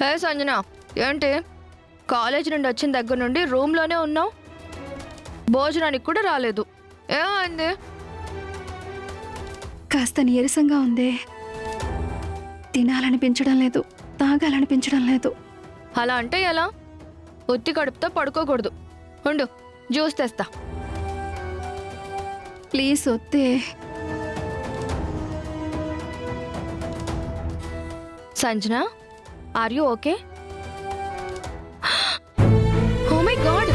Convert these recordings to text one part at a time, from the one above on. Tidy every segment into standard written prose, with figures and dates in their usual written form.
హే సంజన, ఏంటి కాలేజ్ నుండి వచ్చిన దగ్గర నుండి రూమ్లోనే ఉన్నావు? భోజనానికి కూడా రాలేదు. ఏమైంది? కాస్త నీరసంగా ఉంది. తినాలనిపించడం లేదు, తాగాలనిపించడం లేదు. అలా అంటే ఎలా? ఉత్తి కడుపుతో పడుకోకూడదు. ఉండు, జ్యూస్ తెస్తా. ప్లీజ్ వద్దే. Sanjana, are you okay? Oh my God,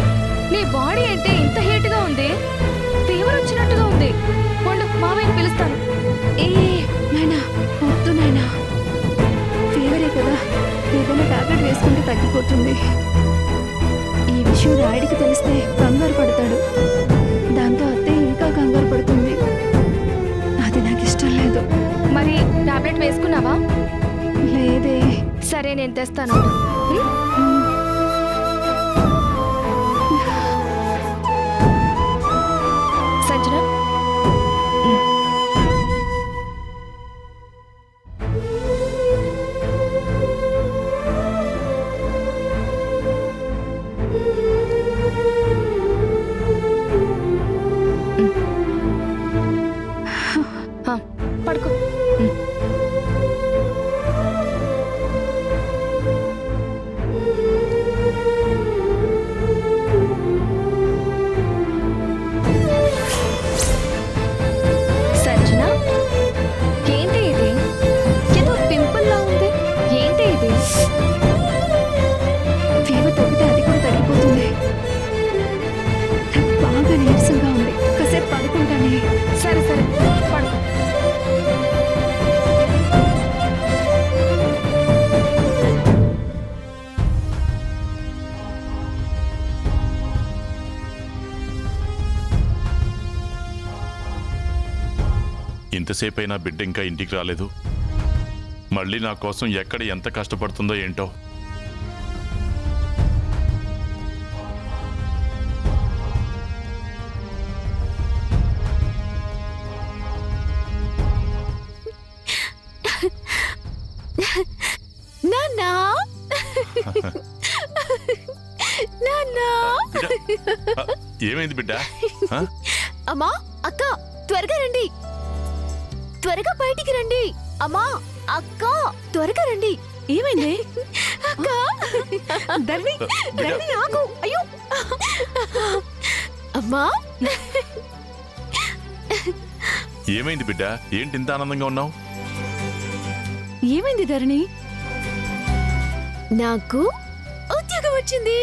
నీ బాడీ అయితే ఇంత హీట్గా ఉంది. ఫీవర్ వచ్చినట్టుగా ఉంది. ఉండు, మామయ్యని పిలుస్తాను. ఏ నాయనా, వద్దు నాయనా. ఫీవరే కదా, ఏదైనా టాబ్లెట్ వేసుకుంటే తగ్గిపోతుంది. ఈ విషయం రాయుడికి తెలిస్తే కంగారు పడతాడు. దాంతో అత్తే ఇంకా కంగారు పడుతుంది. అది నాకు ఇష్టం లేదు. మరి టాబ్లెట్ వేసుకున్నావా? లేదే. సరే, నేను తెస్తాను. సంజన, పడుకో. సంజన, ఏంటి ఇది? ఏదో పింపుల్లా ఉంది. ఏంటి ఇది? ఫీవర్ తగ్గితే అది కూడా తగ్గిపోతుంది. నాకు బాగా నీరసంగా ఉంది. కాసేపు పడుకుంటానే. సరే సరే, పడుకో. ఇంతసేపైనా బిడ్డ ఇంకా ఇంటికి రాలేదు. మళ్ళీ నా కోసం ఎక్కడ ఎంత కష్టపడుతుందో ఏంటో. నాన్నా, నాన్నా. ఏమైంది బిడ్డ? అమ్మా, అక్క, త్వరగా రండి. త్వరగా బయటికి రండి. అమ్మా, అక్క, త్వరగా రండి. ఏమైంది? అక్క, ధరణి, ధరణి ఆగు. అయ్యో అమ్మా. ఏమైంది బిడ్డ? ఏంటి ఇంత ఆనందంగా ఉన్నావు? ఏమైంది ధరణి? నాకు ఉద్యోగం వచ్చింది.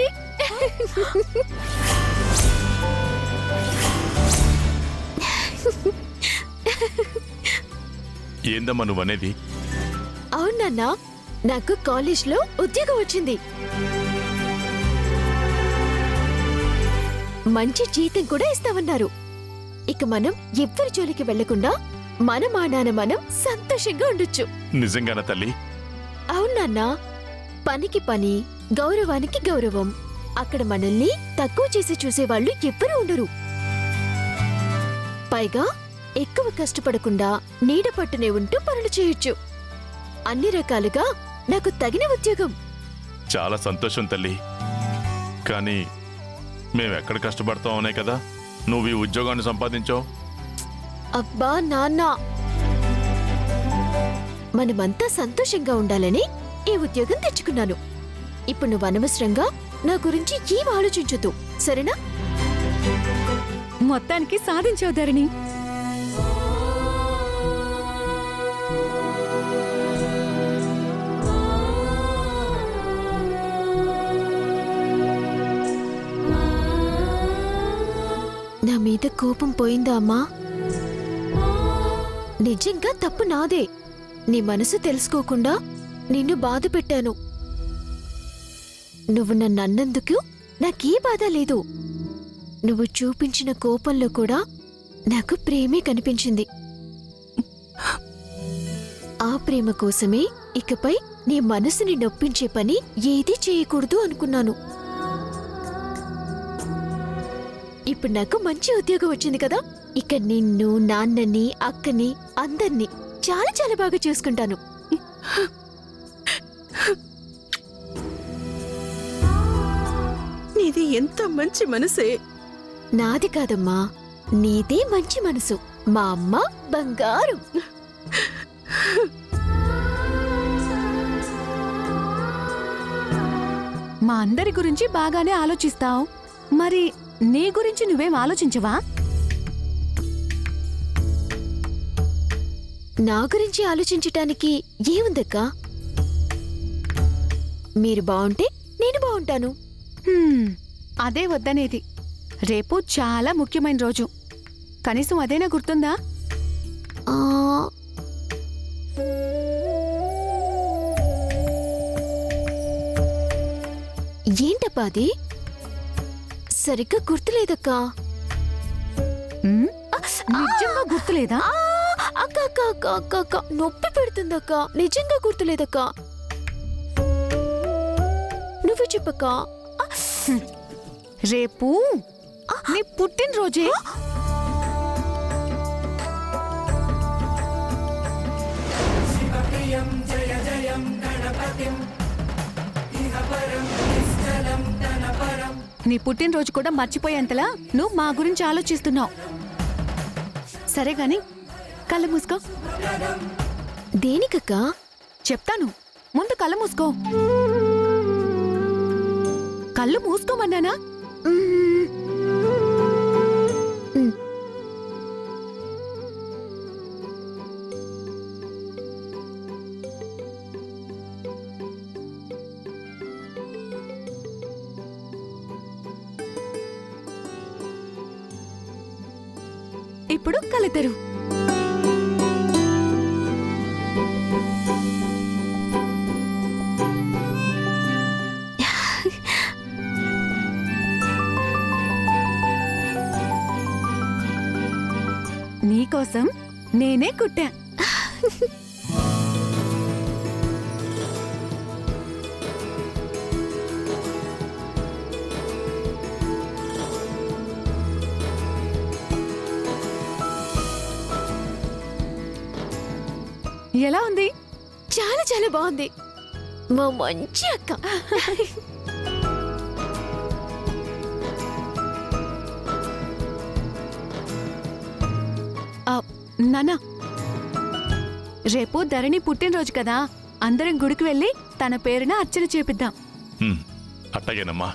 ఏందమ్మా నువ్వనేది? అవునన్నా, నాకు కాలేజ్లో ఉద్యోగం వచ్చింది. మంచి జీతం కూడా ఇస్తామన్నారు. ఇక మనం ఎవ్వరి జోలికి వెళ్లకుండా మన మానాన మనం సంతోషంగా ఉండొచ్చు. నిజంగానా తల్లి? అవునన్నా, పనికి పని, గౌరవానికి గౌరవం. అక్కడ మనల్ని తక్కువ చేసి చూసేవాళ్లు ఎవ్వరూ ఉండరు. పైగా ఎక్కువ కష్టపడకుండా నీడ పట్టునే ఉంటూ పనులు చేయొచ్చు. అన్ని రకాలుగా నాకు తగిన ఉద్యోగం. చాలా సంతోషం తల్లి. కానీ మేమెక్కడ కష్టపడతాం అనే కదా నువ్వు ఈ ఉద్యోగాన్ని సంపాదించావు. అబ్బా నాన్న, మనమంతా సంతోషంగా ఉండాలని ఈ ఉద్యోగం తెచ్చుకున్నాను. ఇప్పుడు నువ్వు అనవసరంగా నా గురించి ఏం ఆలోచించొద్దు, సరేనా? మొత్తానికి సాధించావు ధరణి. నా మీద కోపం పోయిందా అమ్మా? నిజంగా తప్పు నాదే. నీ మనసు తెలుసుకోకుండా నిన్ను బాధ పెట్టాను. నువ్వు నన్ను అన్నందుకు నాకే బాధ లేదు. నువ్వు చూపించిన కోపంలో కూడా నాకు ప్రేమే కనిపించింది. ఆ ప్రేమ కోసమే ఇకపై నీ మనసుని నొప్పించే పని ఏదీ చేయకూడదు అనుకున్నాను. ఇప్పుడు నాకు మంచి ఉద్యోగం వచ్చింది కదా, ఇక నిన్ను, నాన్నని, అక్కని, అందర్నీ చాలా చాలా బాగా చూసుకుంటాను. నీది ఎంత మంచి మనసే. నాది కాదమ్మా, నీదే మంచి మనసు. మా అమ్మ బంగారం. మా అందరి గురించి బాగానే ఆలోచిస్తావు, మరి నీ గురించి నువ్వేం ఆలోచించవా? నా గురించి ఆలోచించటానికి ఏముందక్కా? మీరు బావుంటే నేను బావుంటాను. అదే వద్దనేది. రేపు చాలా ముఖ్యమైన రోజు, కనీసం అదేనా గుర్తుందా? ఆ, ఏంటప్పా అది? సరిగ్గా గుర్తులేదక్కా. నిజంగా గుర్తులేదా? అక్క అక్క అక్క అక్క అక్క నొప్పి పెడుతుందక్కా. నిజంగా గుర్తులేదక్కా. నువ్వు చెప్పక్కా. రేపు నీ పుట్టినరోజే. నీ పుట్టినరోజు కూడా మర్చిపోయేంతలా నువ్వు మా గురించి ఆలోచిస్తున్నావు. సరే గాని కళ్ళు మూసుకో. దేనికక్కా? చెప్తాను, ముందు కళ్ళు మూసుకో. కళ్ళు మూసుకోమన్నానా? ఇప్పుడు కళ్ళు తెరువు. నీకోసం నేనే కుట్టా. ఎలా ఉంది? చాలా చాలా బాగుంది. మా మంచి అక్క. నానా, రేపు ధరణి పుట్టినరోజు కదా, అందరం గుడికి వెళ్ళి తన పేరున అర్చన చేపిద్దాం. అట్టగేనమ్మా.